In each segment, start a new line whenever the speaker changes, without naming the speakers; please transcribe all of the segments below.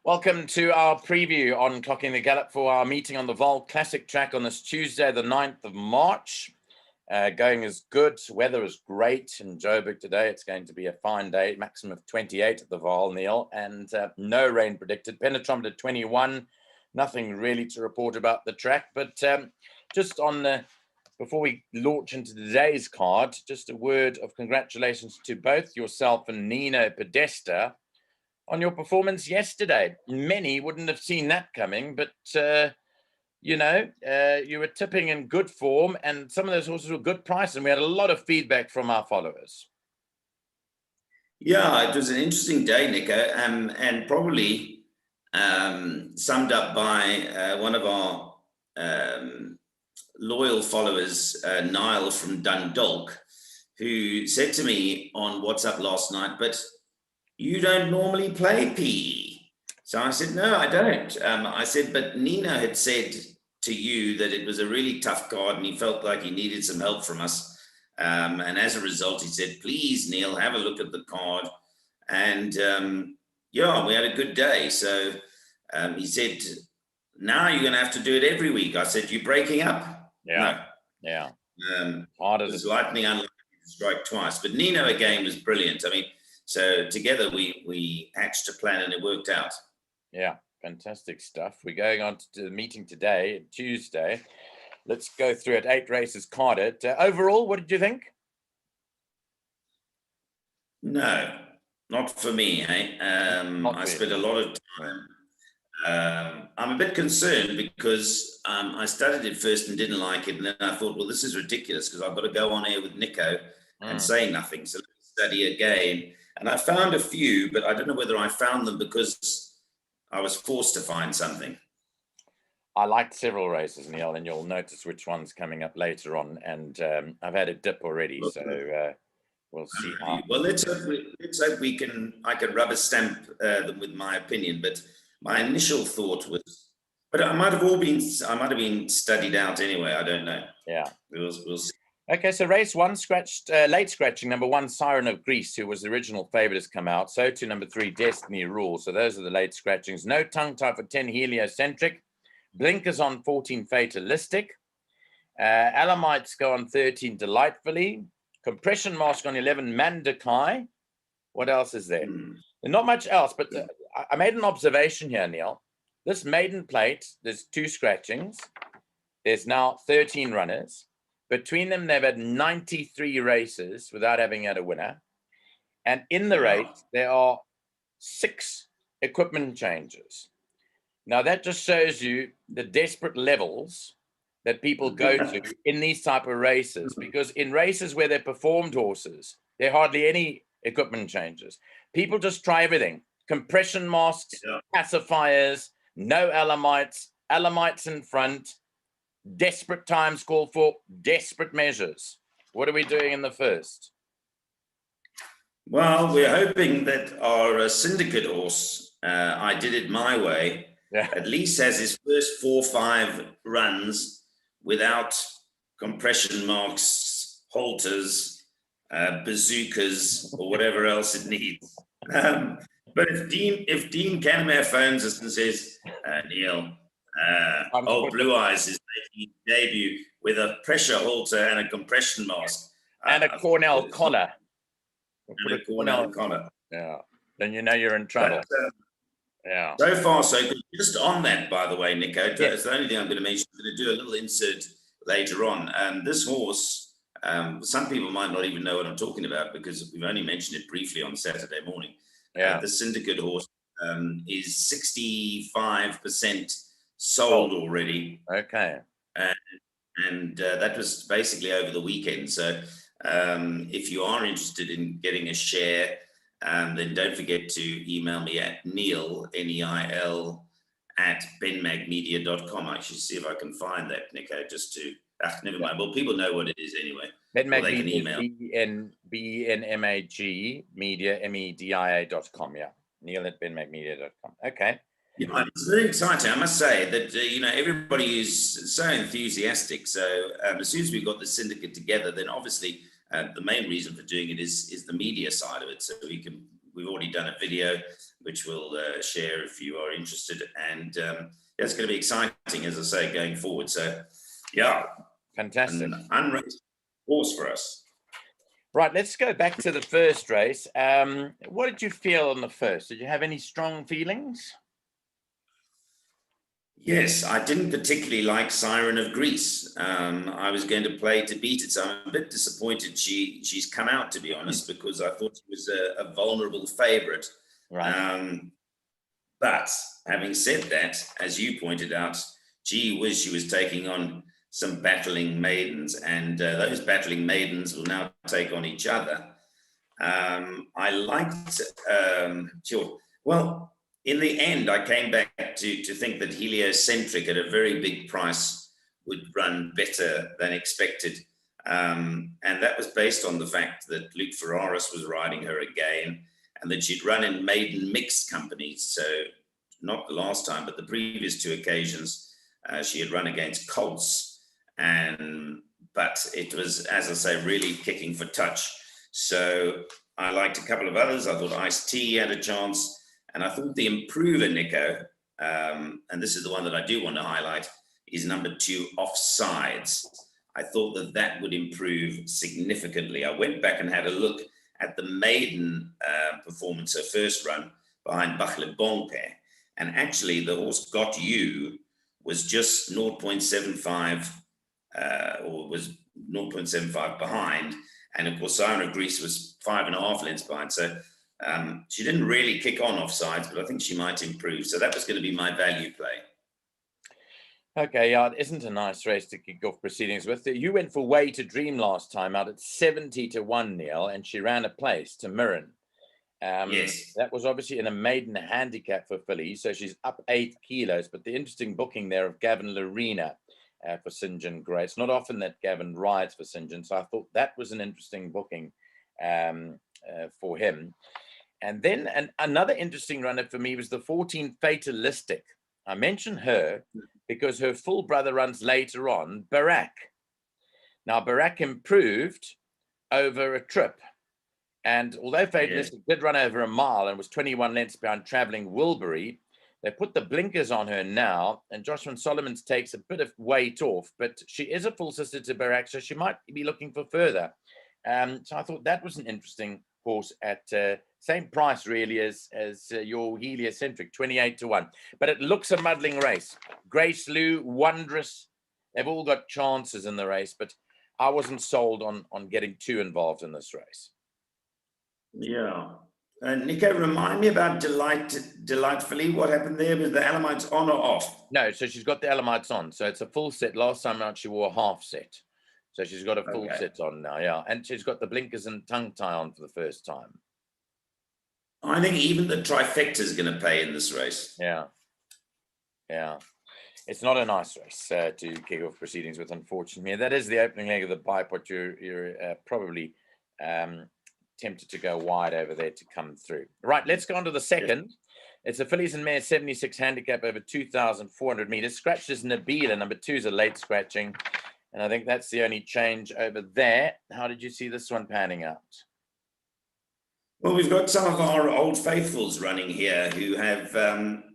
Welcome to our preview on Clocking the Gallop for our meeting on the Vaal Classic track on this Tuesday, the 9th of March. Going is good. Weather is great in Joburg today. It's going to be a fine day, maximum of 28 at the Vaal, Neil, and no rain predicted. Penetrometer 21. Nothing really to report about the track, but just on the before we launch into today's card, just a word of congratulations to both yourself and Nino Podesta on your performance yesterday. Many wouldn't have seen that coming, but you were tipping in good form, and some of those horses were good price, and we had a lot of feedback from our followers.
Yeah, it was an interesting day, Nico, and probably summed up by one of our loyal followers, Niall from Dundalk, who said to me on WhatsApp last night, but you don't normally play PE. So I said, no, I don't. I said, but Nino had said to you that it was a really tough card and he felt like he needed some help from us. And as a result, he said, please, Neil, have a look at the card. And yeah, we had a good day. So he said, now you're going to have to do it every week. I said, you breaking up?
Yeah. No. Yeah.
It was lightning unlucky to strike twice. But Nino again was brilliant. I mean, so together we hatched a plan and it worked out.
Yeah, fantastic stuff. We're going on to the meeting today, Tuesday. Let's go through it. 8 races carded. Overall, what did you think?
No, not for me. I spent a lot of time. I'm a bit concerned because I studied it first and didn't like it. And then I thought, well, this is ridiculous because I've got to go on air with Nico and say nothing. So let me study again. And I found a few, but I don't know whether I found them because I was forced to find something.
I liked several races, Neil, and you'll notice which one's coming up later on. And I've had a dip already, so we'll see how.
Well, let's hope I can rubber stamp them with my opinion. But my initial thought was, but I might have been studied out anyway. I don't know.
Yeah,
we'll see.
Okay, so race 1 scratched, late scratching. Number 1, Siren of Greece, who was the original favorite, has come out. So to number 3, Destiny Rule. So those are the late scratchings. No tongue tie for 10, Heliocentric. Blinkers on 14, Fatalistic. Alamites go on 13, Delightfully. Compression Mask on 11, Mandakai. What else is there? Not much else, but I made an observation here, Neil. This maiden plate, there's 2 scratchings. There's now 13 runners. Between them, they've had 93 races without having had a winner. And in the race, there are 6 equipment changes. Now, that just shows you the desperate levels that people go to in these type of races, because in races where they're performed horses, there are hardly any equipment changes. People just try everything. Compression masks, pacifiers, no alamites in front. Desperate times call for desperate measures. What are we doing in the first?
Well, we're hoping that our syndicate horse, I Did It My Way, at least has his first 4 or 5 runs without compression marks, halters, bazookas, or whatever else it needs. But if Dean Canamere phones us and says, Neil, old Blue Eyes is making his debut with a pressure halter and a compression mask.
And a Cornell collar.
And a Cornell collar.
Yeah. Then you know you're in trouble.
But, so far, so good. Just on that, by the way, Nico, it's the only thing I'm going to mention. I'm going to do a little insert later on. This horse, some people might not even know what I'm talking about because we've only mentioned it briefly on Saturday morning. The syndicate horse is 65% sold already.
Okay.
And that was basically over the weekend. So if you are interested in getting a share, then don't forget to email me at Neil, Neil, at benmagmedia.com. I should see if I can find that, Nico, just to, never mind. Well, people know what it is anyway.
benmagmedia, BNMAG, media, media.com. Yeah. Neil at benmagmedia.com. Okay.
Yeah, it's very exciting. I must say that, everybody is so enthusiastic. So as soon as we got the syndicate together, then obviously the main reason for doing it is the media side of it. So we've already done a video which we'll share if you are interested. And it's going to be exciting, as I say, going forward. So, yeah,
Fantastic.
an unraced horse for us.
Right, let's go back to the first race. What did you feel on the first? Did you have any strong feelings?
Yes, I didn't particularly like Siren of Greece. I was going to play to beat it, so I'm a bit disappointed she's come out, to be honest, because I thought she was a vulnerable favourite.
Right.
But having said that, as you pointed out, gee whiz, she was taking on some battling maidens, and those battling maidens will now take on each other. I liked, sure. Well, in the end, I came back to think that Heliocentric at a very big price would run better than expected. And that was based on the fact that Luke Ferraris was riding her again, and that she'd run in maiden mixed companies. So not the last time, but the previous two occasions, she had run against colts. But it was, as I say, really kicking for touch. So I liked a couple of others. I thought Ice T had a chance. And I thought the improver, Nico, and this is the one that I do want to highlight, is number 2, Offsides. I thought that would improve significantly. I went back and had a look at the maiden performance, her first run, behind Bachle Bonke. And actually, the horse Got You was just 0.75, or was 0.75 behind. And of course, Siren of Greece was 5.5 lengths behind. So she didn't really kick on Offsides, but I think she might improve. So that was going to be my value play.
Okay, yeah, it isn't a nice race to kick off proceedings with. You went for Way to Dream last time out at 70-1, Neil, and she ran a place to Mirren.
Yes.
That was obviously in a maiden handicap for fillies, so she's up 8 kilos. But the interesting booking there of Gavin Lorena for St. John Gray. It's not often that Gavin rides for St. John, so I thought that was an interesting booking for him. And then another interesting runner for me was the 14 Fatalistic. I mentioned her because her full brother runs later on, Barak. Now, Barak improved over a trip. And although Fatalistic did run over a mile and was 21 lengths behind traveling Wilbury, they put the blinkers on her now, and Joshua Solomons takes a bit of weight off, but she is a full sister to Barak, so she might be looking for further. So I thought that was an interesting horse at same price really as your Heliocentric, 28-1. But it looks a muddling race. Grace Lou, Wondrous, they've all got chances in the race, but I wasn't sold on getting too involved in this race.
Yeah. Nico, remind me about Delightfully. What happened there? Was the Alamites on or off?
No, so she's got the Alamites on. So it's a full set. Last time out, she wore a half set. So she's got a full set on now, yeah. And she's got the blinkers and tongue tie on for the first time.
I think even the trifecta is going to pay in this race.
Yeah. Yeah. It's not a nice race to kick off proceedings with, unfortunately. That is the opening leg of the bipod. You're probably tempted to go wide over there to come through. Right, let's go on to the second. Yes. It's a fillies and mares 76 handicap over 2,400 meters. Scratches Nabila, number 2 is a late scratching. And I think that's the only change over there. How did you see this one panning out?
Well, we've got some of our old faithfuls running here who have,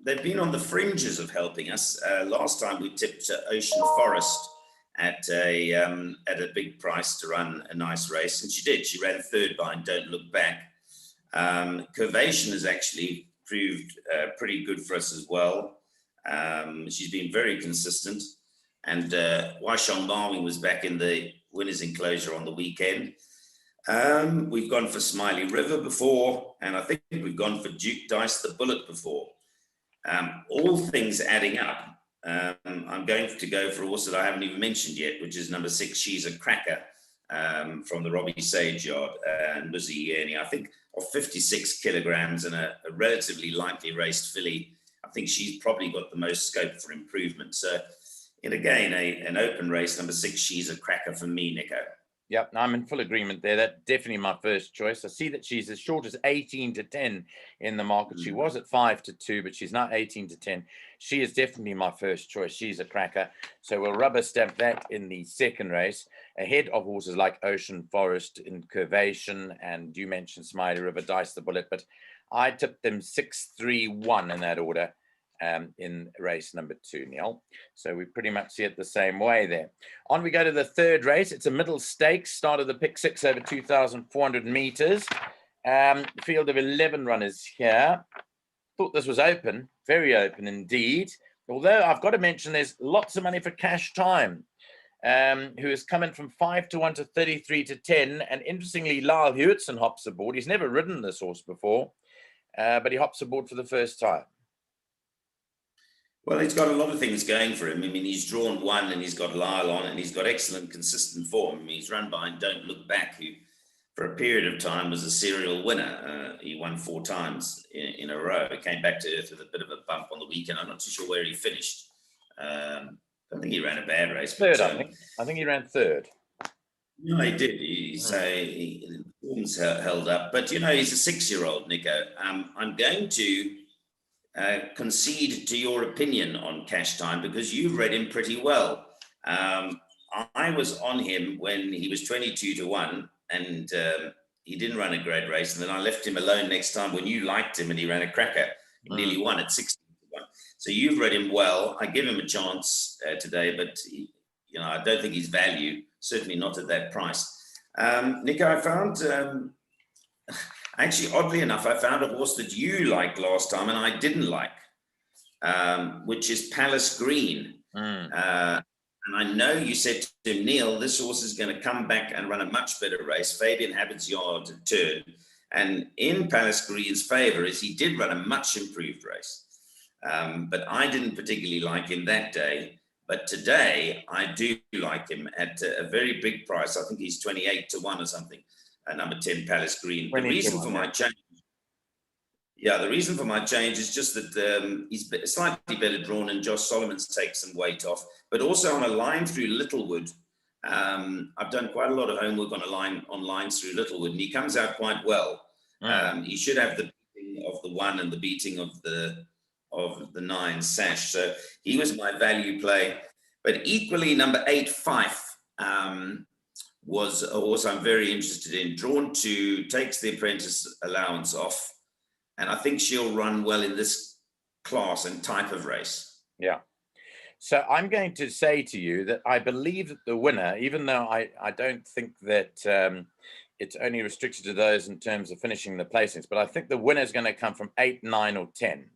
they've been on the fringes of helping us. Last time we tipped Ocean Forest at a big price to run a nice race, and she did. She ran 3rd behind Don't Look Back. Curvation has actually proved pretty good for us as well. She's been very consistent, and Waishong Marwing was back in the winner's enclosure on the weekend. We've gone for Smiley River before, and I think we've gone for Duke Dice the Bullet before. All things adding up. I'm going to go for a horse that I haven't even mentioned yet, which is number 6, She's a Cracker, from the Robbie Sage yard, and Lizzie Yerny. I think of 56 kilograms and a relatively lightly raced filly, I think she's probably got the most scope for improvement. So, and again, an open race, number 6, She's a Cracker for me, Nico.
Yep, I'm in full agreement there. That's definitely my first choice. I see that she's as short as 18-10 in the market. She was at 5-2, but she's now 18-10. She is definitely my first choice. She's a cracker. So we'll rubber stamp that in the second race, ahead of horses like Ocean Forest in Curvation, and you mentioned Smiley River, Dice the Bullet. But I tipped them 6-3-1 in that order in race number 2, Neil. So we pretty much see it the same way there. On we go to the third race. It's a middle stakes, start of the pick 6 over 2,400 meters. Field of 11 runners here. Thought this was open, very open indeed. Although I've got to mention there's lots of money for Cash Time, who is coming from 5-1 to 33 to 10. And interestingly, Lyle Hewitson hops aboard. He's never ridden this horse before, but he hops aboard for the first time.
Well, he's got a lot of things going for him. I mean, he's drawn one and he's got Lyle on and he's got excellent, consistent form. I mean, he's run behind Don't Look Back, who for a period of time was a serial winner. He won 4 times in a row. He came back to earth with a bit of a bump on the weekend. I'm not too sure where he finished. I don't think he ran a bad race.
Third, I think he ran third.
No, he did. The form's held up. But, you know, he's a 6-year-old, Nico. I'm going to concede to your opinion on Cash Time because you've read him pretty well. I was on him when he was 22-1 and he didn't run a great race. And then I left him alone next time when you liked him and he ran a cracker. He nearly won at 16-1. So you've read him well. I give him a chance today, but you know, I don't think he's value, certainly not at that price. Nico, I found, actually, oddly enough, I found a horse that you liked last time and I didn't like, which is Palace Green. And I know you said to him, Neil, this horse is going to come back and run a much better race. Fabian Habit's yard turn. And in Palace Green's favour is he did run a much improved race. But I didn't particularly like him that day. But today, I do like him at a very big price. I think he's 28-1 or something. Number 10, Palace Green. The reason for my change, the reason for my change is just that he's slightly better drawn and Josh Solomon's take some weight off. But also on a line through Littlewood, I've done quite a lot of homework on lines through Littlewood, and he comes out quite well. He should have the beating of the 1 and the beating of the 9 Sash. So he was my value play. But equally, number 8, Fife, was a horse I'm very interested in. Drawn to, takes the apprentice allowance off. And I think she'll run well in this class and type of race.
Yeah. So I'm going to say to you that I believe that the winner, even though I don't think that it's only restricted to those in terms of finishing the placings, but I think the winner is going to come from 8, 9, or 10.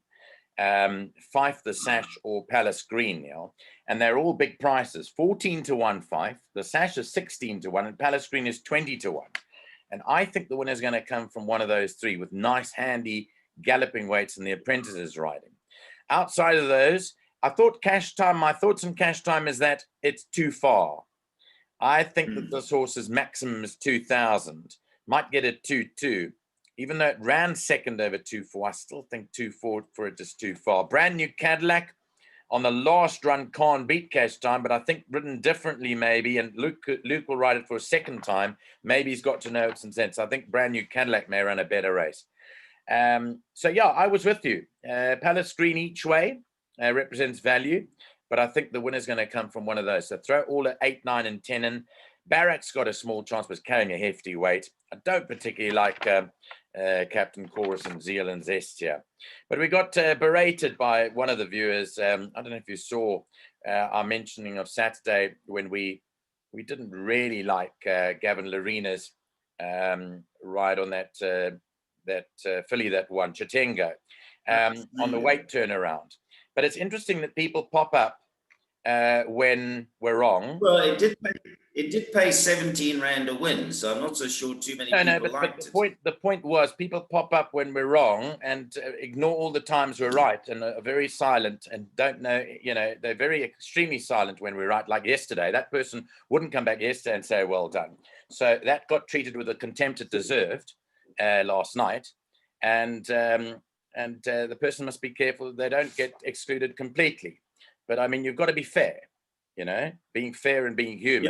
Fife, the Sash, or Palace Green, Neil. And they're all big prices. 14-1 Fife, the Sash is 16-1, and Palace Green is 20-1. And I think the winner is going to come from one of those 3 with nice, handy galloping weights and the apprentices riding. Outside of those, I thought Cash Time, my thoughts on Cash Time is that it's too far. I think that this horse's maximum is 2,000. Might get it 2-2. Even though it ran second over 2-4, I still think 2-4 for it is too far. Brand New Cadillac on the last run can't beat Cash Time, but I think ridden differently maybe, and Luke will ride it for a second time. Maybe he's got to know it some sense. I think Brand New Cadillac may run a better race. So yeah, I was with you. Palace Green each way represents value, but I think the winner's going to come from one of those. So throw all at 8, 9, and 10 in. Barrack's got a small chance, but carrying a hefty weight. I don't particularly like Captain Chorus and Zeal and Zest here. But we got berated by one of the viewers. I don't know if you saw our mentioning of Saturday when we didn't really like Gavin Lorena's ride on that filly that won, Chitengo, on the weight turnaround. But it's interesting that people pop up when we're wrong.
Well, it did pay 17 Rand a win, so I'm not so sure too many people liked it.
The point was people pop up when we're wrong and ignore all the times we're right and are very silent and don't know, you know, they're very extremely silent when we're right. Like yesterday, that person wouldn't come back yesterday and say, well done. So that got treated with the contempt it deserved last night. And the person must be careful that they don't get excluded completely. But I mean, you've got to be fair, you know, being fair and being human. You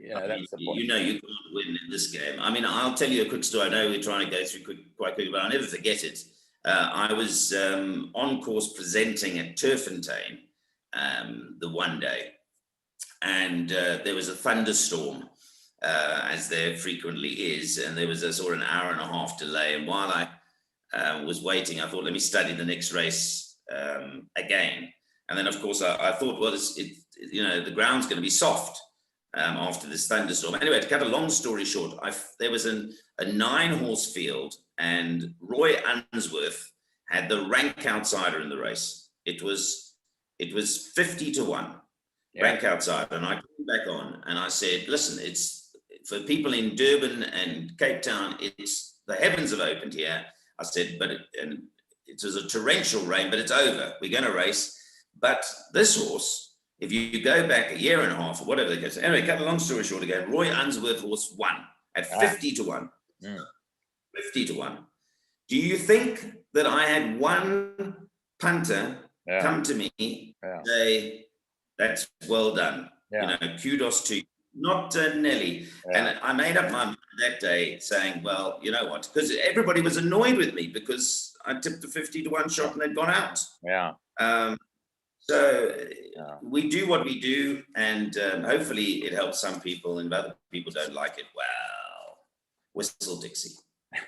know, that's the point.
You know, you can't win in this game. I mean, I'll tell you a quick story. I know we're trying to go through quite quickly, but I'll never forget it. I was on course presenting at Turffontein the one day, and there was a thunderstorm as there frequently is. And there was a sort of an hour and a half delay. And while I was waiting, I thought, let me study the next race again. And then, of course, I thought, well, the ground's going to be soft after this thunderstorm. Anyway, to cut a long story short, there was a 9-horse field, and Roy Unsworth had the rank outsider in the race. It was 50-1 rank outsider, and I came back on and I said, listen, it's for people in Durban and Cape Town, it's the heavens have opened here. I said, but it was a torrential rain, but it's over. We're going to race. But this horse, if you go back a year and a half or whatever the case, anyway, cut a long story short again, Roy Unsworth horse won at 50-1. 50-1. Do you think that I had one punter come to me and say, that's well done? Kudos to you. Not Nelly. And I made up my mind that day saying, well, you know what? Because everybody was annoyed with me because I tipped the 50-1 shot and they'd gone out. So we do what we do, and hopefully it helps some people, and other people don't like it. Well, whistle Dixie.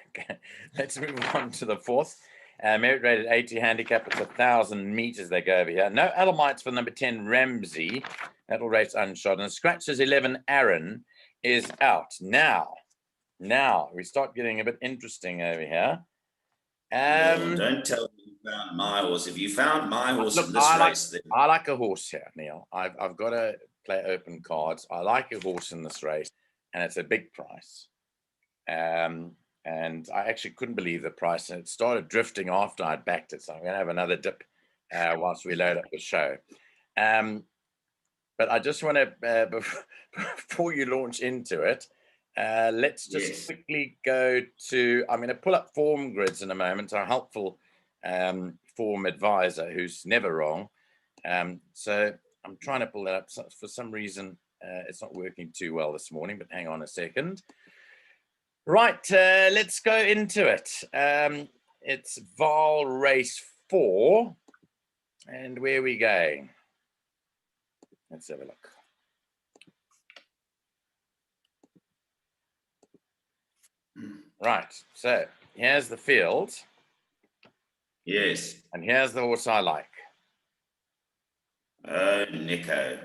Okay. Let's move on to the fourth. Merit rated 80 handicap. It's 1,000 meters they go over here. No Adamites for number 10, Ramsey. That'll race unshot. And Scratches 11, Aaron, is out. Now, we start getting a bit interesting over here.
Don't tell me you found my horse. If you found my horse in this race, then...
I like a horse here, Neil. I've got to play open cards. I like a horse in this race, and it's a big price. And I actually couldn't believe the price, and it started drifting after I'd backed it. So I'm going to have another dip whilst we load up the show. But I just want to, before you launch into it, let's just quickly go to, I'm going to pull up form grids in a moment, our helpful form advisor, who's never wrong. So I'm trying to pull that up. So for some reason, it's not working too well this morning, but hang on a second. Right, let's go into it. It's Vaal race 4. And where are we going? Let's have a look. Right, so here's the field.
Yes.
And here's the horse I like.
Nico.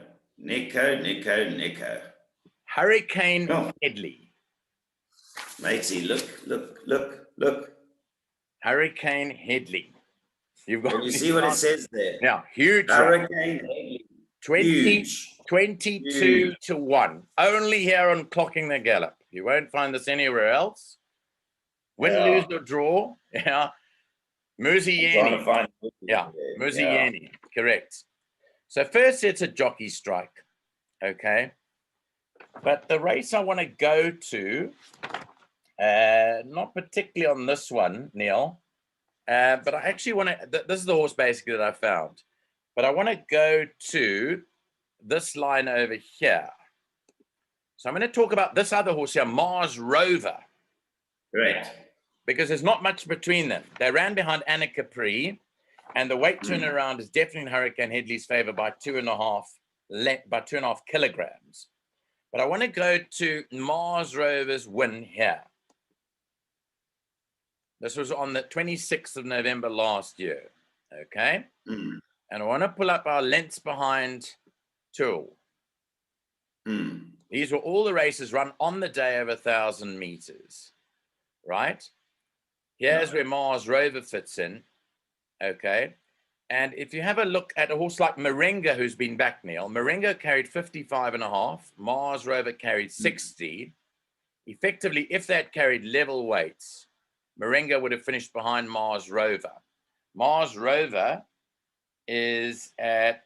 Hurricane Headley.
Matey, look.
Hurricane Headley. You've got.
Can you see what it says there?
Yeah, huge.
Hurricane Headley.
22-1. Only here on Clocking the Gallop. You won't find this anywhere else. Win, lose, or draw. Yeah. Muzieni. Yeah, Muzieni. Correct. So first it's a jockey strike. Okay. But the race I want to go to, not particularly on this one, Neil, but I actually want to, this is the horse basically that I found, but I want to go to this line over here. So I'm going to talk about this other horse here, Mars Rover.
Right.
Because there's not much between them. They ran behind Anna Capri, and the weight turnaround is definitely in Hurricane Headley's favor by 2.5 kilograms. But I want to go to Mars Rover's win here. This was on the 26th of November last year. Okay. And I want to pull up our lengths behind tool. These were all the races run on the day of 1,000 meters. Right? Here's where Mars Rover fits in. Okay. And if you have a look at a horse like Moringa, who's been back, Neil, Moringa carried 55.5. Mars Rover carried 60. Effectively, if that carried level weights, Moringa would have finished behind Mars Rover. Mars Rover is at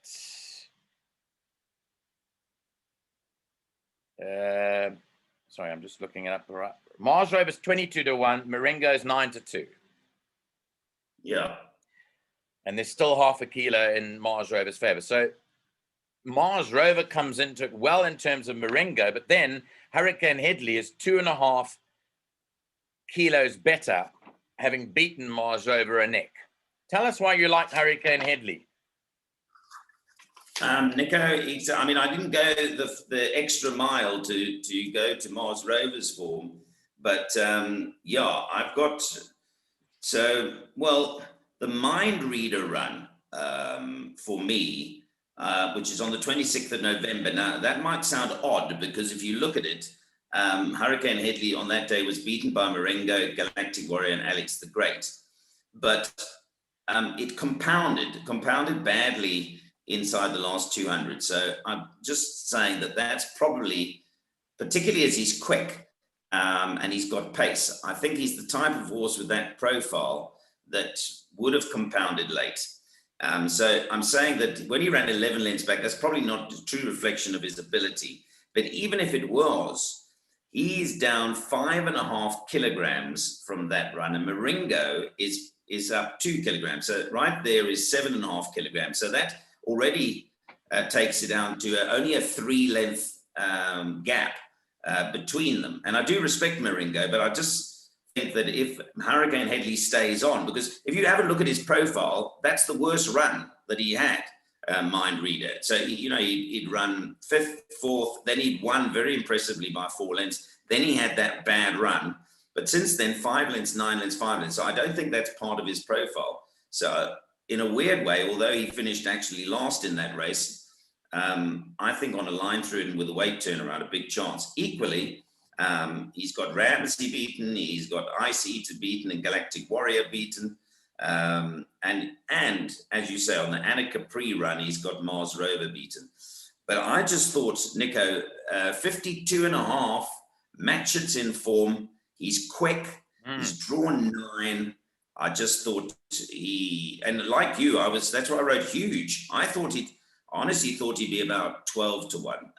sorry, I'm just looking it up. Mars Rover is 22-1. Moringa is 9-2.
Yeah.
And there's still half a kilo in Mars Rover's favor. So Mars Rover comes into it well in terms of Moringa, but then Hurricane Headley is 2.5 kilos better, having beaten Mars Rover a neck. Tell us why you like Hurricane Headley.
Nico, I mean, I didn't go the extra mile to go to Mars Rovers form, but yeah, I've got, the Mind Reader run for me, which is on the 26th of November. Now, that might sound odd because if you look at it, Hurricane Headley on that day was beaten by Marengo, Galactic Warrior, and Alex the Great. But it compounded badly inside the last 200. So I'm just saying that that's probably, particularly as he's quick and he's got pace, I think he's the type of horse with that profile that would have compounded late. So I'm saying that when he ran 11 lengths back, that's probably not a true reflection of his ability. But even if it was, he's down 5.5 kilograms from that run, and Marengo is up 2 kilograms. So right there is 7.5 kilograms. So that already takes it down to only a 3-length gap between them. And I do respect Marengo, but I just think that if Hurricane Headley stays on, because if you have a look at his profile, that's the worst run that he had, Mind Reader. So, he'd run 5th, 4th, then he'd won very impressively by 4 lengths. Then he had that bad run. But since then, 5 lengths, 9 lengths, 5 lengths. So I don't think that's part of his profile. So in a weird way, although he finished actually last in that race, I think on a line through it and with a weight turnaround, a big chance. Equally, he's got Ramsey beaten, he's got Ice Eater beaten and Galactic Warrior beaten. And as you say, on the Anna Capri run, he's got Mars Rover beaten. But I just thought, Nico, 52.5, Matchett's in form. He's quick. He's drawn 9. I just thought and like you, that's why I wrote huge. I honestly thought he'd be about 12 to 1,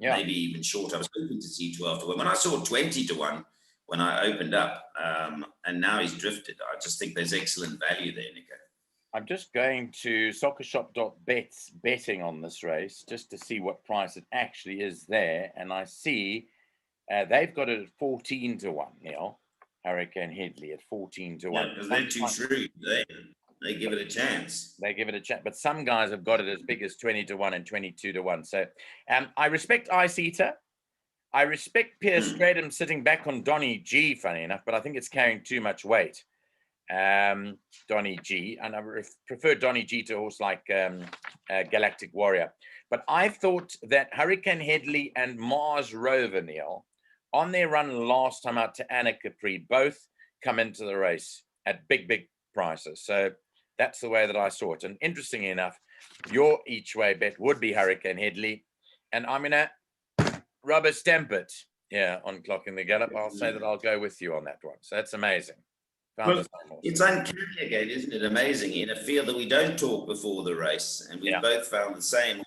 maybe even short. I was hoping to see 12 to 1. When I saw 20 to 1, when I opened up, and now he's drifted, I just think there's excellent value there, Nico.
I'm just going to soccershop.bets betting on this race just to see what price it actually is there. And I see they've got it at 14 to 1, Neil. Hurricane Headley at 14 to 1.
Yeah, because they're too shrewd. They give it a chance.
They give it a chance. But some guys have got it as big as 20 to 1 and 22 to 1. So I respect Ice Eater. I respect Pierce Stradham sitting back on Donny G, funny enough, but I think it's carrying too much weight. Donny G, and I prefer Donny G to a horse like Galactic Warrior. But I thought that Hurricane Headley and Mars Rover, Neil, on their run last time out to Anna Capri, both come into the race at big prices. So that's the way that I saw it. And interestingly enough, your each way bet would be Hurricane Headley, and I'm gonna rubber stamp it on Clocking the Gallop. I'll say that I'll go with you on that one. So that's amazing.
Well, it's uncanny again, isn't it? Amazing in a field that we don't talk before the race, and we both found the same.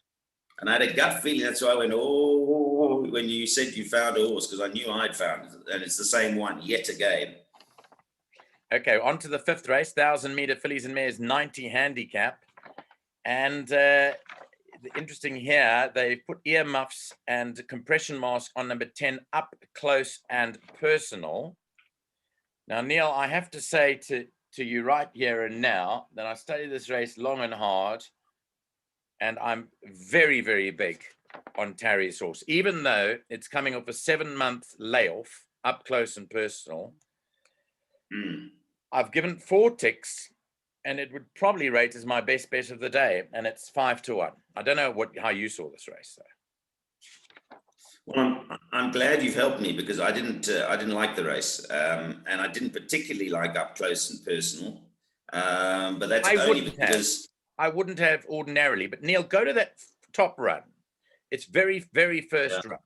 And I had a gut feeling. That's why I went, oh, when you said you found a horse, because I knew I'd found it, and it's the same one yet again.
Okay, on to the 5th race, 1,000-meter fillies and mares, 90 handicap, and interesting here, they put earmuffs and compression mask on number 10, Up Close and Personal. Now, Neil, I have to say to you right here and now that I studied this race long and hard, and I'm very, very big on Tarry's horse, even though it's coming off a 7-month layoff, Up Close and Personal. I've given 4 ticks, and it would probably rate as my best bet of the day, and it's 5 to 1. I don't know how you saw this race, though.
Well, I'm glad you've helped me, because I didn't like the race, and I didn't particularly like Up Close and Personal. But that's only because
I wouldn't have ordinarily. But Neil, go to that top run. It's very first run.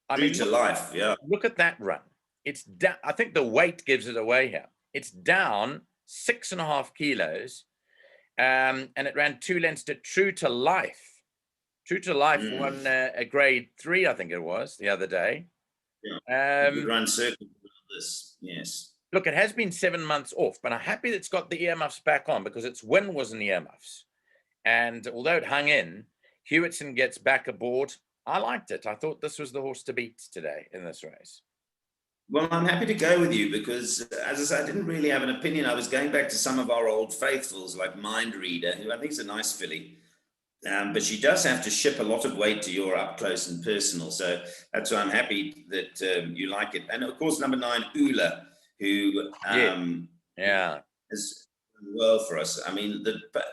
I mean,
to life. Yeah.
Look at that run. It's down. I think the weight gives it away here. It's down 6.5 kilos, and it ran 2 lengths to True to Life. True to Life won a grade 3, I think it was, the other day.
Yeah. Run circles with this, yes.
Look, it has been 7 months off, but I'm happy that it's got the earmuffs back on, because its win was in the earmuffs. And although it hung in, Hewitson gets back aboard. I liked it. I thought this was the horse to beat today in this race.
Well, I'm happy to go with you, because, as I said, I didn't really have an opinion. I was going back to some of our old faithfuls like Mind Reader, who I think is a nice filly. But she does have to ship a lot of weight to your up close and personal. So that's why I'm happy that you like it. And of course, number 9, Ula, who
Yeah.
has done well for us. I mean,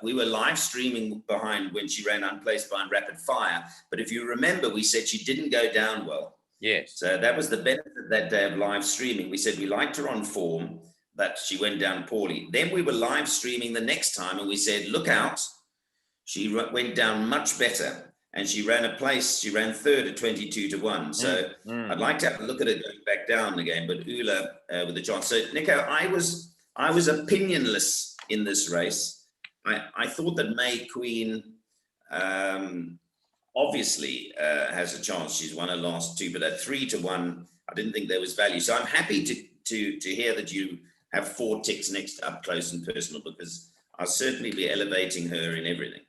we were live streaming behind when she ran unplaced behind Rapid Fire. But if you remember, we said she didn't go down well.
Yes.
So that was the benefit that day of live streaming. We said we liked her on form, but she went down poorly. Then we were live streaming the next time and we said, look out. She went down much better and she ran a place. She ran third at 22-1. So I'd like to have a look at it going back down again, but Ula with a chance. So Nico, I was opinionless in this race. I thought that May Queen obviously has a chance. She's won her last 2, but at 3-1, I didn't think there was value. So I'm happy to hear that you have 4 ticks next to up close and personal, because I'll certainly be elevating her in everything.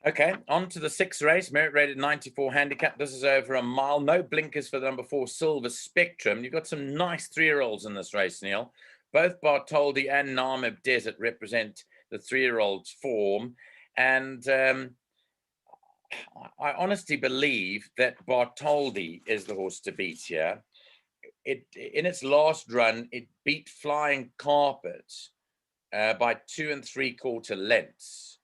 Okay, on to the 6th race, merit rated 94 handicap. This is over a mile. No blinkers for the number 4, Silver Spectrum. You've got some nice 3-year-olds in this race, Neil. Both Bartholdi and Namib Desert represent the 3-year-olds form. And I honestly believe that Bartholdi is the horse to beat here. In its last run, it beat Flying Carpet by 2 3/4 lengths.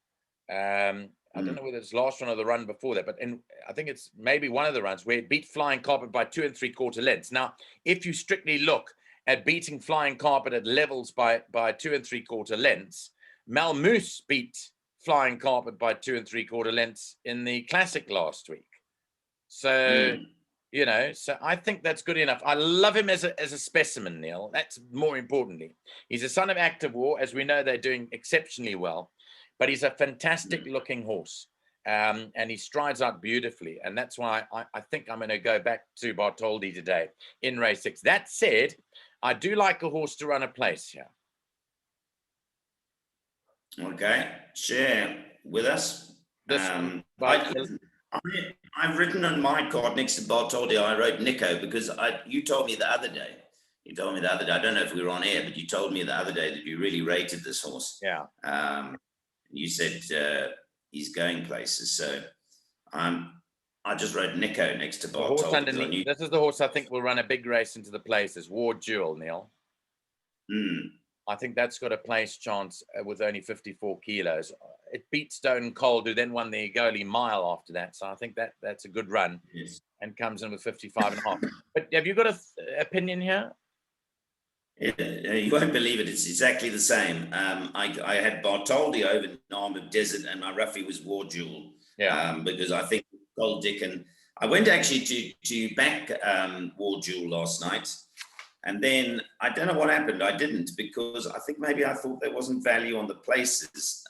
I don't know whether it's last run or the run before that, but I think it's maybe one of the runs where it beat Flying Carpet by 2 3/4 lengths. Now, if you strictly look at beating Flying Carpet at levels by 2 3/4 lengths, Malmoose beat Flying Carpet by 2 3/4 lengths in the Classic last week. So, you know, so I think that's good enough. I love him as a specimen, Neil. That's more importantly. He's a son of Active War. As we know, they're doing exceptionally well. But he's a fantastic looking horse, and he strides out beautifully. And that's why I think I'm going to go back to Bartholdi today in race 6. That said, I do like a horse to run a place here.
Okay, share with us. I've written on my card next to Bartholdi, I wrote Nico, because you told me the other day, I don't know if we were on air, but you told me the other day that you really rated this horse.
Yeah.
You said he's going places. So I just wrote Nico next to Bartholdi.
This is the horse I think will run a big race into the places. War Jewel, Neil. I think that's got a place chance with only 54 kilos. It beat Stone Cold, who then won the Egoli Mile after that. So I think that's a good run.
Yes.
And comes in with 55.5. But have you got an opinion here?
You won't believe it. It's exactly the same. I had Bartholdi over Namib Desert, and my roughie was War Jewel.
Yeah.
Because I think Gold Dick, and I went actually to back War Jewel last night, and then I don't know what happened. I didn't, because I think maybe I thought there wasn't value on the places.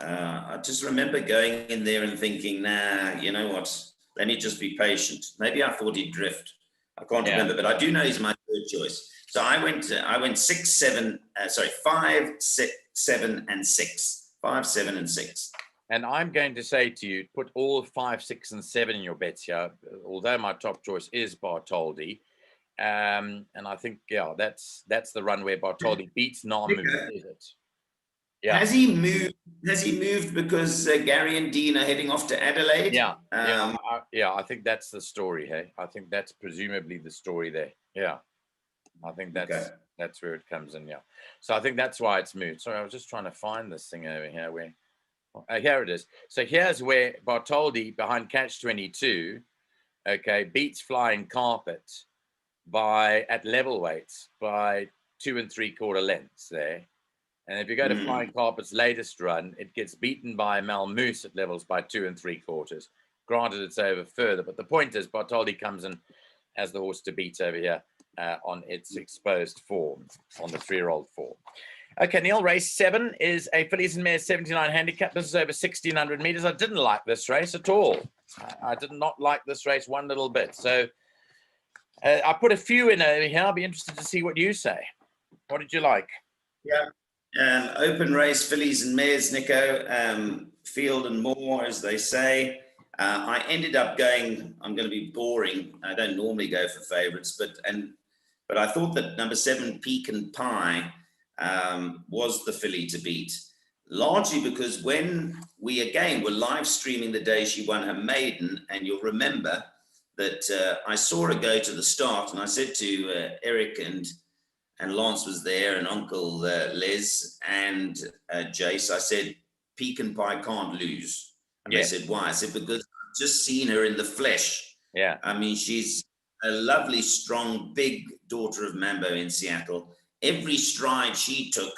I just remember going in there and thinking, nah, you know what? Let me just be patient. Maybe I thought he'd drift. I can't remember, but I do know he's my third choice. So I went 5, 7, and 6. 5, 7, and 6.
And I'm going to say to you, put all 5, 6, and 7 in your bets here. Although my top choice is Bartholdi, and I think that's the run where Bartholdi beats Namib Desert. Yeah.
Has he moved because Gary and Dean are heading off to Adelaide?
Yeah. I think that's the story. Hey, I think that's presumably the story there. Yeah, I think that's where it comes in. Yeah, so I think that's why it's moved. Sorry, I was just trying to find this thing over here. Here it is. So here's where Bartholdi behind Catch 22, beats Flying Carpet at level weights by 2 3/4 lengths there. And if you go to Flying Carpet's latest run, it gets beaten by Malmoose at levels by 2 3/4. Granted, it's over further, but the point is Bartholdi comes in as the horse to beat over here on its exposed form, on the 3-year-old form. Okay, Neil, race 7 is a fillies and mares 79 handicap. This is over 1,600 meters. I didn't like this race at all. I did not like this race one little bit. So I put a few in over here. I'll be interested to see what you say. What did you like?
Yeah. Open race, fillies and mares, Nico, field and more, as they say. I ended up going, I'm going to be boring. I don't normally go for favourites, but I thought that number 7, Pecan Pie, was the filly to beat. largely because when we again were live streaming the day she won her maiden, and you'll remember that I saw her go to the start, and I said to Eric and Lance was there, and Uncle Les and Jace, I said, Pecan Pie can't lose. And they said, why? I said, because I've just seen her in the flesh.
Yeah.
I mean, she's a lovely, strong, big daughter of Mambo in Seattle. Every stride she took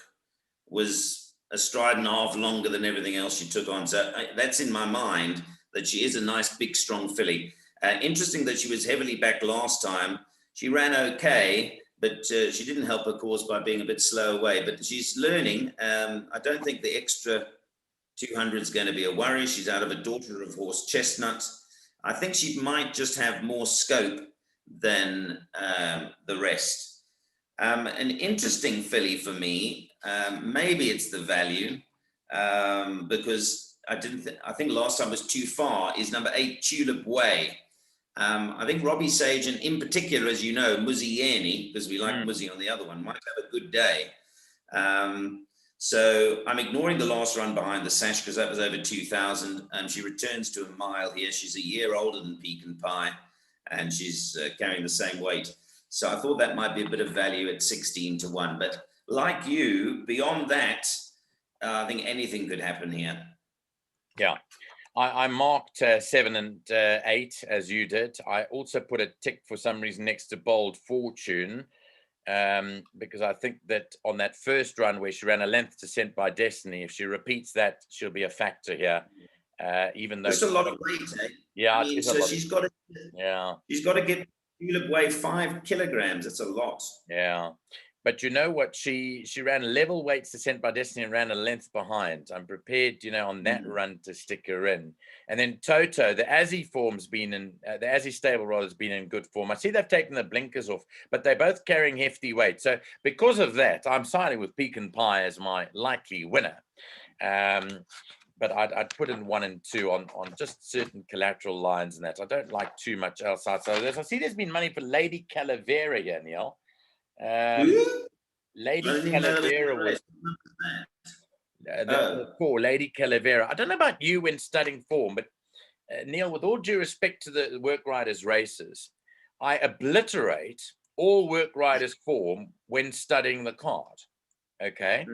was a stride and a half longer than everything else she took on. So that's in my mind, that she is a nice, big, strong filly. Interesting that she was heavily back last time. She ran okay, but she didn't help her cause by being a bit slow away. But she's learning. I don't think the extra 200 is going to be a worry. She's out of a daughter of horse Chestnut. I think she might just have more scope than the rest. An interesting filly for me, maybe it's the value, because I think last time was too far, is number 8, Tulip Way. I think Robbie Sage, and in particular, as you know, Muzieni, because we like Muzi on the other one, might have a good day. So I'm ignoring the last run behind the Sash because that was over 2,000. She returns to a mile here. She's a year older than Pecan Pie, and she's carrying the same weight. So I thought that might be a bit of value at 16-1. But like you, beyond that, I think anything could happen here.
Yeah. I marked 7 and 8 as you did. I also put a tick for some reason next to Bold Fortune, because I think that on that first run where she ran a length to Sent by Destiny, if she repeats that, she'll be a factor here. Even though
just a lot of weight, eh?
Yeah,
I mean, so she's got to.
Yeah,
she's got to get Tulip weigh 5 kilograms. It's a lot.
Yeah. But you know what? She ran level weights to Sent by Destiny and ran a length behind. I'm prepared, on that run to stick her in. And then Toto, the Azzy form's been in, the Azzy stable rather has been in good form. I see they've taken the blinkers off, but they're both carrying hefty weight. So because of that, I'm siding with Pecan Pie as my likely winner. But I'd put in 1 and 2 on just certain collateral lines and that. I don't like too much else outside of this. I see there's been money for Lady Calavera here, Neil. Lady Calavera was the 4, Lady Calavera. I don't know about you when studying form, but Neil, with all due respect to the Work Riders races, I obliterate all Work Riders form when studying the card. Okay,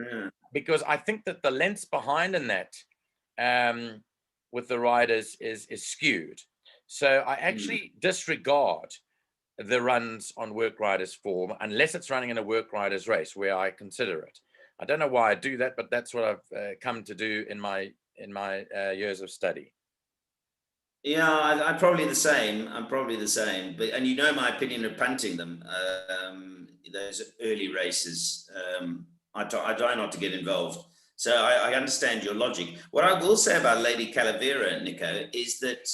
because I think that the lengths behind in that with the riders is skewed. So I actually disregard the runs on Work Riders form unless it's running in a Work Riders race where I consider it. I don't know why I do that, but that's what I've come to do in my years of study.
Yeah, I'm probably the same. But and my opinion of punting them. Those early races, I try not to get involved. So I understand your logic. What I will say about Lady Calavera, Nico, is that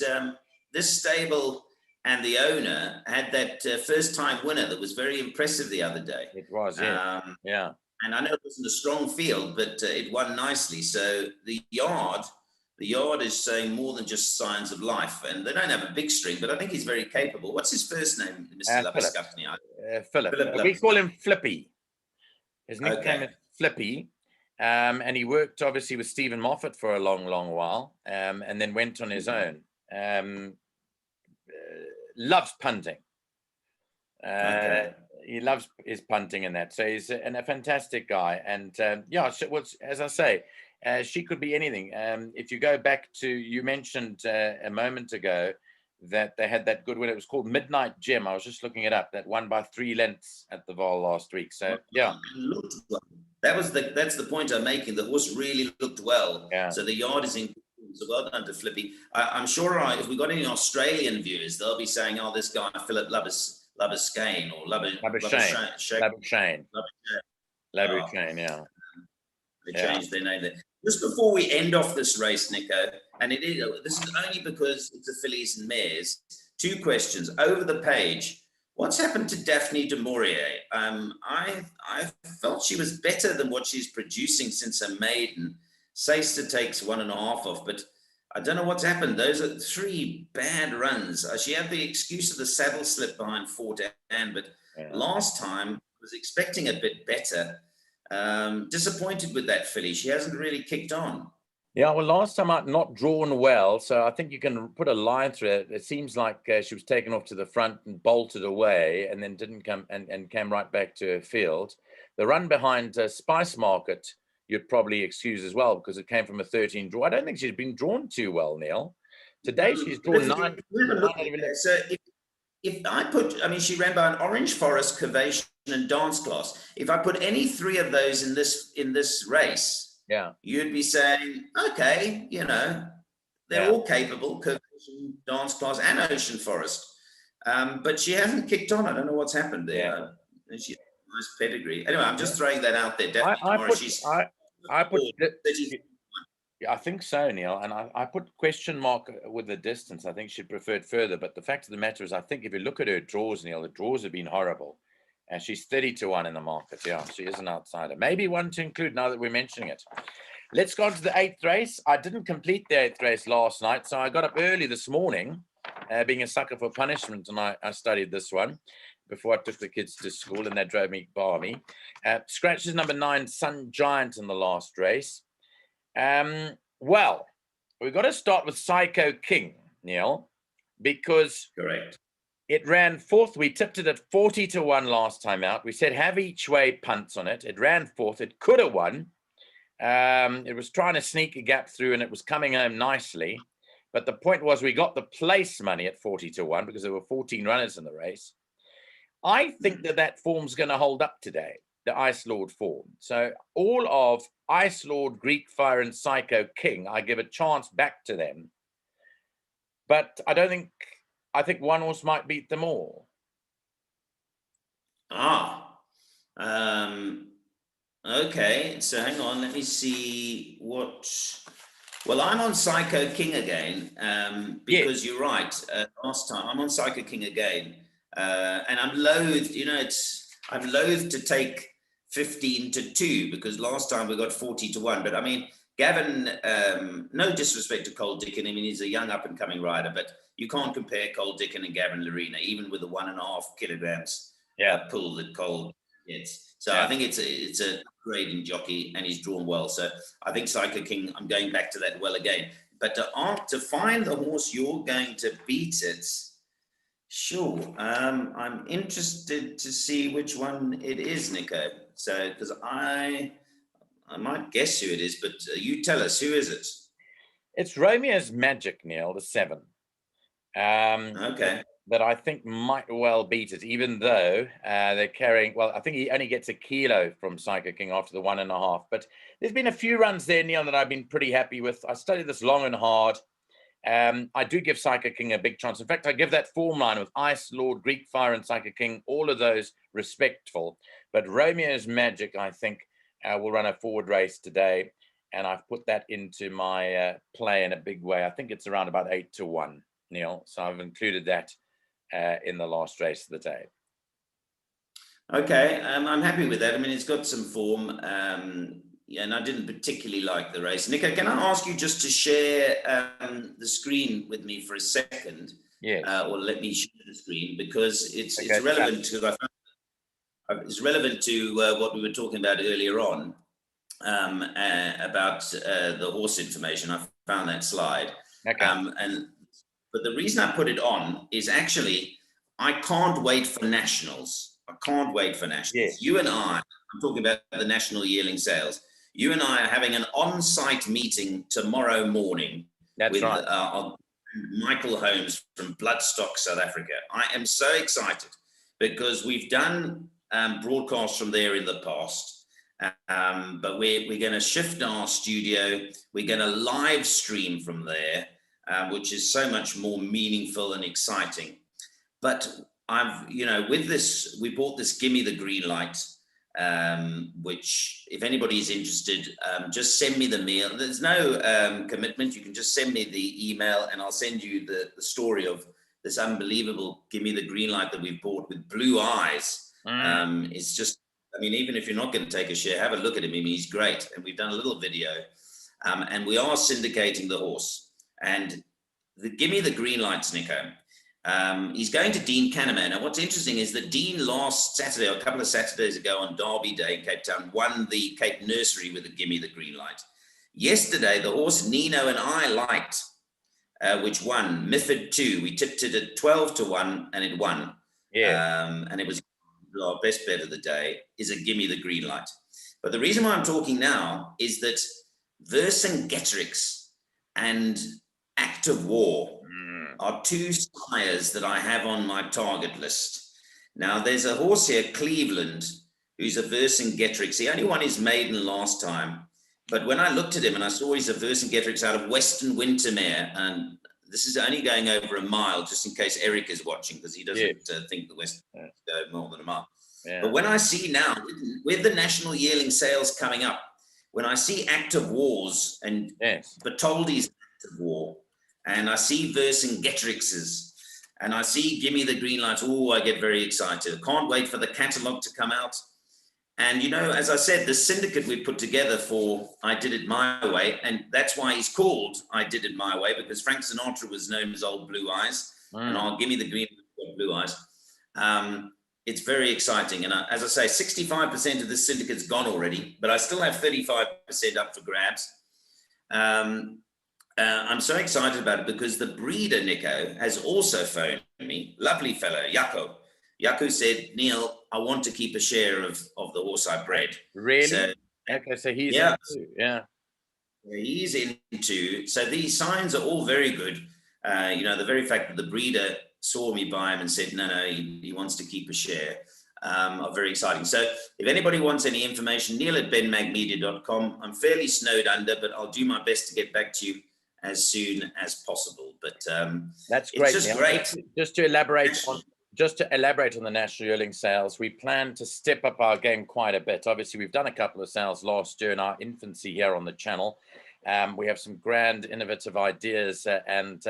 this stable and the owner had that first-time winner that was very impressive the other day.
It was, yeah. Yeah.
And I know it wasn't a strong field, but it won nicely. So the yard is showing more than just signs of life. And they don't have a big string, but I think he's very capable. What's his first name, Mr. Labuschagne?
Philip. We call him Flippy. His nickname is Flippy. And he worked obviously with Stephen Moffat for a long, long while, and then went on his own. Loves punting. He loves his punting and that. So he's a fantastic guy. And as I say, she could be anything. If you go back to, you mentioned a moment ago that they had that good win. It was called Midnight Gem. I was just looking it up. That won by 3 lengths at the Vaal last week. So yeah.
That's the point I'm making. The horse really looked well.
Yeah.
So the yard is in. So well done to Flippy. I'm sure if we got any Australian viewers, they'll be saying, "Oh, this guy Philip Labuschagne or
Labuschagne. Yeah.
They changed their name there. Just before we end off this race, Nico, and this is only because it's the fillies and mares. 2 questions over the page. What's happened to Daphne du Maurier? I felt she was better than what she's producing since her maiden. Seister takes 1.5 off, but I don't know what's happened. Those are 3 bad runs. She had the excuse of the saddle slip behind Fort Anne, but last time I was expecting a bit better. Disappointed with that filly. She hasn't really kicked on.
Yeah, well, last time out, not drawn well. So I think you can put a line through it. It seems like she was taken off to the front and bolted away and then didn't come and came right back to her field. The run behind Spice Market, you'd probably excuse as well, because it came from a 13 draw. I don't think she's been drawn too well, Neil. Today she's drawn nine.
So if I put, I mean, she ran by an Orange Forest, Curvation, and Dance Class. If I put any three of those in this race,
yeah,
you'd be saying, okay, you know, they're all capable, Curvation, Dance Class, and Ocean Forest. But she hasn't kicked on. I don't know what's happened there. She has a nice pedigree. Anyway, I'm just throwing that out there.
I think so, Neil. And I put question mark with the distance. I think she preferred further. But the fact of the matter is, I think if you look at her draws, Neil, the draws have been horrible. And she's 30-1 in the market. Yeah, she is an outsider. Maybe one to include now that we're mentioning it. Let's go on to the 8th race. I didn't complete the 8th race last night, so I got up early this morning, being a sucker for punishment, and I studied this one before I took the kids to school, and they drove me balmy. Scratches number 9, Sun Giant, in the last race. Well, we've got to start with Psycho King, Neil, because
correct.
It ran 4th. We tipped it at 40-1 last time out. We said have each way punts on it. It ran 4th. It could have won. It was trying to sneak a gap through, and it was coming home nicely. But the point was we got the place money at 40-1 because there were 14 runners in the race. I think that form's going to hold up today, the Ice Lord form. So all of Ice Lord, Greek Fire, and Psycho King, I give a chance back to them. But I think one horse might beat them all.
Okay. So hang on, let me see what. Well, I'm on Psycho King again, because you're right. Last time I'm on Psycho King again, and I'm loath. You know, I'm loath to take 15-2 because last time we got 40-1. But I mean, Gavin. No disrespect to Cole Dickon. I mean, he's a young up and coming rider, but you can't compare Cole Dickon and Gavin Larena, even with the 1.5 kilograms pull that Cole gets. So I think it's a grading jockey, and he's drawn well. So I think Psycho King, I'm going back to that well again. But to find the horse you're going to beat it, sure. I'm interested to see which one it is, Nico. So because I might guess who it is, but you tell us, who is it?
It's Romeo's Magic, Neil, the 7.
Okay.
That I think might well beat it, even though they're carrying, well, I think he only gets a kilo from Psycho King after the 1.5. But there's been a few runs there, Neil, that I've been pretty happy with. I studied this long and hard. I do give Psycho King a big chance. In fact, I give that form line with Ice Lord, Greek Fire, and Psycho King, all of those respectful. But Romeo's Magic, I think, will run a forward race today. And I've put that into my play in a big way. I think it's around about 8-1, Neil. So I've included that in the last race of the day.
Okay, I'm happy with that. I mean, it's got some form, and I didn't particularly like the race. Nico, can I ask you just to share the screen with me for a second?
Yeah.
Or let me share the screen, because it's relevant to it's relevant to what we were talking about earlier on about the horse information. I found that slide.
Okay.
But the reason I put it on is actually, I can't wait for nationals. I can't wait for nationals.
Yes.
You and I'm talking about the national yearling sales. You and I are having an on-site meeting tomorrow morning.
That's right.
Michael Holmes from Bloodstock, South Africa. I am so excited because we've done broadcasts from there in the past. But we're going to shift our studio. We're going to live stream from there. Which is so much more meaningful and exciting. But with this, we bought this Gimme the Green Light, which if anybody's interested, just send me the mail. There's no commitment. You can just send me the email and I'll send you the story of this unbelievable Gimme the Green Light that we've bought with blue eyes. It's just, I mean, even if you're not going to take a share, have a look at him. I mean, he's great. And we've done a little video and we are syndicating the horse. And Gimme the Green Lights, Nico, He's going to Dean Canterbury. Now, what's interesting is that Dean last Saturday, or a couple of Saturdays ago on Derby Day in Cape Town, won the Cape Nursery with a Gimme the Green Light. Yesterday, the horse Nino and I liked, which won, Mifford 2. We tipped it at 12-1 and it won.
Yeah.
And it was our best bet of the day, is a Gimme the Green Light. But the reason why I'm talking now is that Vercingetorix and Act of War are two sires that I have on my target list. Now, there's a horse here, Cleveland, who's a Vercingetorix. He only won his maiden last time. But when I looked at him and I saw he's a Vercingetorix out of Western Wintermere, and this is only going over a mile, just in case Eric is watching, because he doesn't think the West go more than a mile. Yeah. But when I see now, with the national yearling sales coming up, when I see Act of Wars and Bertoldi's Act of War, and I see Vercingetorix's, and I see Gimme the Green Light, oh, I get very excited. Can't wait for the catalogue to come out. And, you know, as I said, the syndicate we put together for I Did It My Way, and that's why he's called I Did It My Way, because Frank Sinatra was known as Old Blue Eyes, and I'll Gimme the Green Light, Blue Eyes. It's very exciting. And as I say, 65% of this syndicate's gone already, but I still have 35% up for grabs. I'm so excited about it because the breeder, Nico, has also phoned me. Lovely fellow, Jaco. Jaco said, Neil, I want to keep a share of the horse I bred.
Really? So, okay, so he's into,
he's into. So these signs are all very good. You know, the very fact that the breeder saw me buy him and said, no, he wants to keep a share, are very exciting. So if anybody wants any information, neil@benmagmedia.com. I'm fairly snowed under, but I'll do my best to get back to you as soon as possible. But
that's great.
It's just great.
Just to elaborate on the national yearling sales, we plan to step up our game quite a bit. Obviously, we've done a couple of sales last year in our infancy here on the channel. We have some grand innovative ideas, and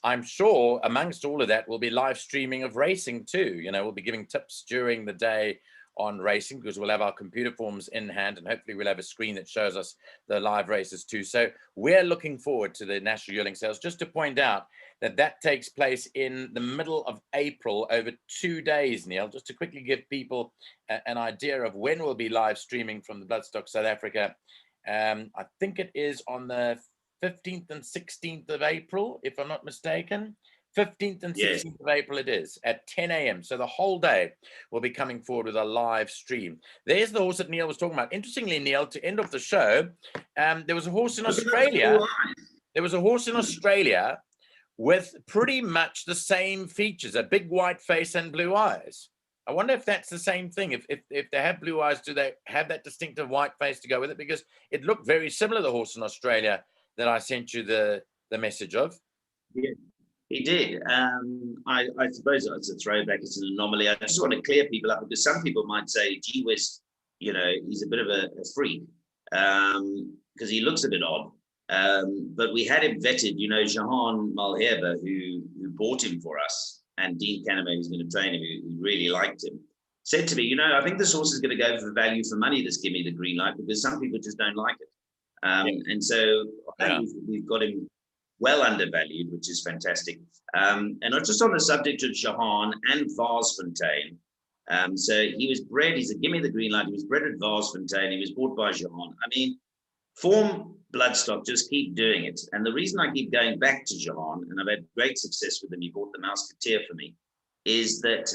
I'm sure amongst all of that will be live streaming of racing too. You know, we'll be giving tips during the day on racing because we'll have our computer forms in hand, and hopefully we'll have a screen that shows us the live races too. So we're looking forward to the national yearling sales. Just to point out that takes place in the middle of April over 2 days, Neil, just to quickly give people an idea of when we'll be live streaming from the Bloodstock South Africa. I think it is on the 15th and 16th of April, if I'm not mistaken. 15th and 16th of April it is, at 10 a.m. So the whole day we'll be coming forward with a live stream. There's the horse that Neil was talking about. Interestingly, Neil, to end off the show, there was a horse in Australia. There was a horse in Australia with pretty much the same features, a big white face and blue eyes. I wonder if that's the same thing. If they have blue eyes, do they have that distinctive white face to go with it? Because it looked very similar to the horse in Australia that I sent you the message of.
Yeah, he did. I suppose it's a throwback. It's an anomaly. I just want to clear people up because some people might say, gee whiz, you know, he's a bit of a freak because he looks a bit odd. But we had him vetted, you know, Jahan Malherbe, who bought him for us, and Dean Canterbury, who's going to train him, who really liked him, said to me, you know, I think this horse is going to go for value for money, this Gimme the Green Light, because some people just don't like it. And so we've got him well undervalued, which is fantastic. And just on the subject of Jahan and Varsfontein, so he was bred, he's a Gimme the Green Light, he was bred at Varsfontein, he was bought by Jahan. I mean, form Bloodstock, just keep doing it. And the reason I keep going back to Jahan, and I've had great success with them, he bought the Musketeer for me, is that,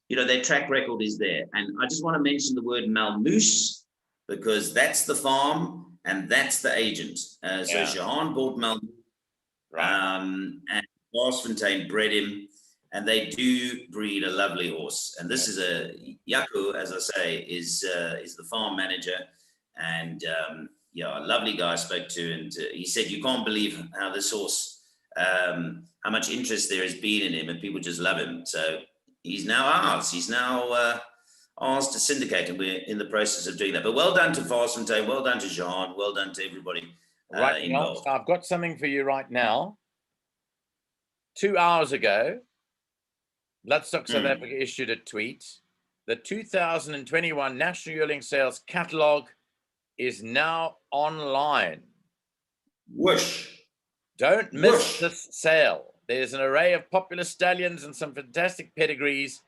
you know, their track record is there. And I just want to mention the word Malmoose, because that's the farm and that's the agent. So Jahan bought Malmoose, and Varsfontein bred him, and they do breed a lovely horse. And this is Jaco, as I say, is the farm manager, and a lovely guy I spoke to, and he said, you can't believe how this horse, how much interest there has been in him, and people just love him. So he's now ours. He's now ours to syndicate, and we're in the process of doing that. But well done to Varsfontein, well done to Jean, well done to everybody involved.
I've got something for you right now. 2 hours ago, Bloodstock South Africa issued a tweet. The 2021 National Yearling Sales Catalogue is now online.
Whoosh.
Don't miss this sale. There's an array of popular stallions and some fantastic pedigrees,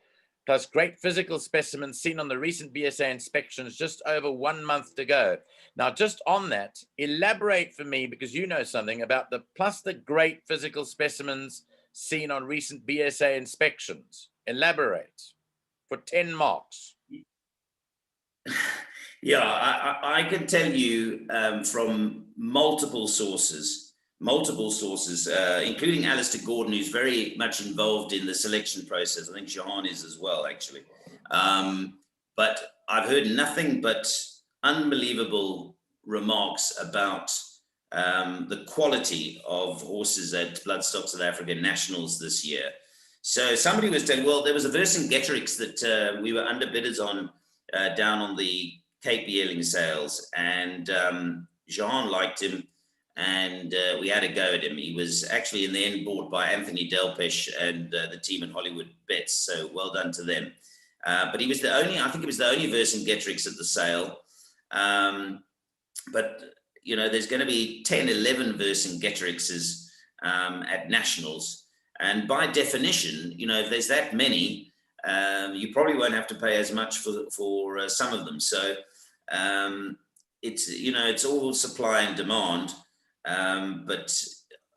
plus great physical specimens seen on the recent BSA inspections just over 1 month to go. Now, just on that, elaborate for me, because you know something about the great physical specimens seen on recent BSA inspections. Elaborate for 10 marks.
Yeah, I can tell you from multiple sources, including Alistair Gordon, who's very much involved in the selection process. I think Shahan is as well, actually. But I've heard nothing but unbelievable remarks about the quality of horses at Bloodstock South Africa Nationals this year. So somebody was saying, well, there was a Vercingetorix that we were underbidders on down on the Cape Yearling sales, and Jean liked him, and we had a go at him. He was actually in the end bought by Anthony Delpesh and the team at Hollywood Bets, so well done to them. But he was the only, I think it was the only Vercingetorix at the sale. But, you know, there's going to be 10, 11 Vercingetorixes at Nationals. And by definition, you know, if there's that many, you probably won't have to pay as much for some of them. So it's, you know, it's all supply and demand. But,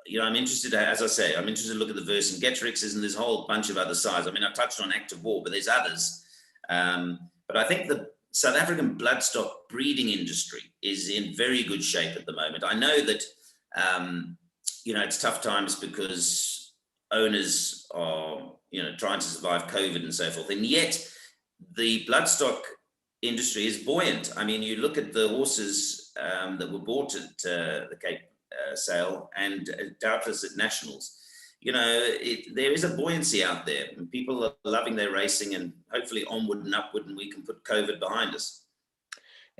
you know, I'm interested, as I say, I'm interested to look at the Vercingetorixes, and there's a whole bunch of other sides. I mean, I touched on Active War, but there's others. But I think the South African bloodstock breeding industry is in very good shape at the moment. I know that, you know, it's tough times because owners are, you know, trying to survive COVID and so forth, and yet the bloodstock industry is buoyant. I mean, you look at the horses that were bought at the Cape sale and doubtless at Nationals. You know, there is a buoyancy out there, and people are loving their racing, and hopefully onward and upward, and we can put COVID behind us.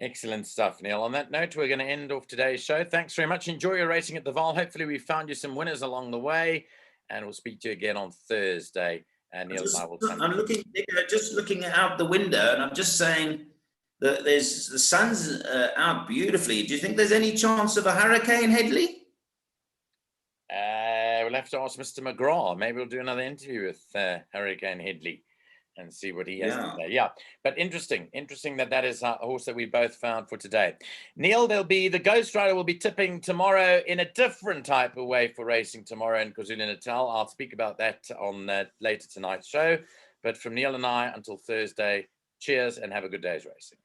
Excellent stuff, Neil. On that note, we're going to end off today's show. Thanks very much. Enjoy your racing at the Vaal. Hopefully we found you some winners along the way, and we'll speak to you again on Thursday. And Neil and I will come.
I'm looking, just looking out the window, and I'm just saying that the sun's out beautifully. Do you think there's any chance of a hurricane, Headley?
We'll have to ask Mr. McGrath. Maybe we'll do another interview with Hurricane Headley and see what he has to say. Yeah, but interesting that is a horse that we both found for today. Neil, the Ghost Rider will be tipping tomorrow in a different type of way for racing tomorrow in KwaZulu-Natal. I'll speak about that on later tonight's show. But from Neil and I, until Thursday, cheers and have a good day's racing.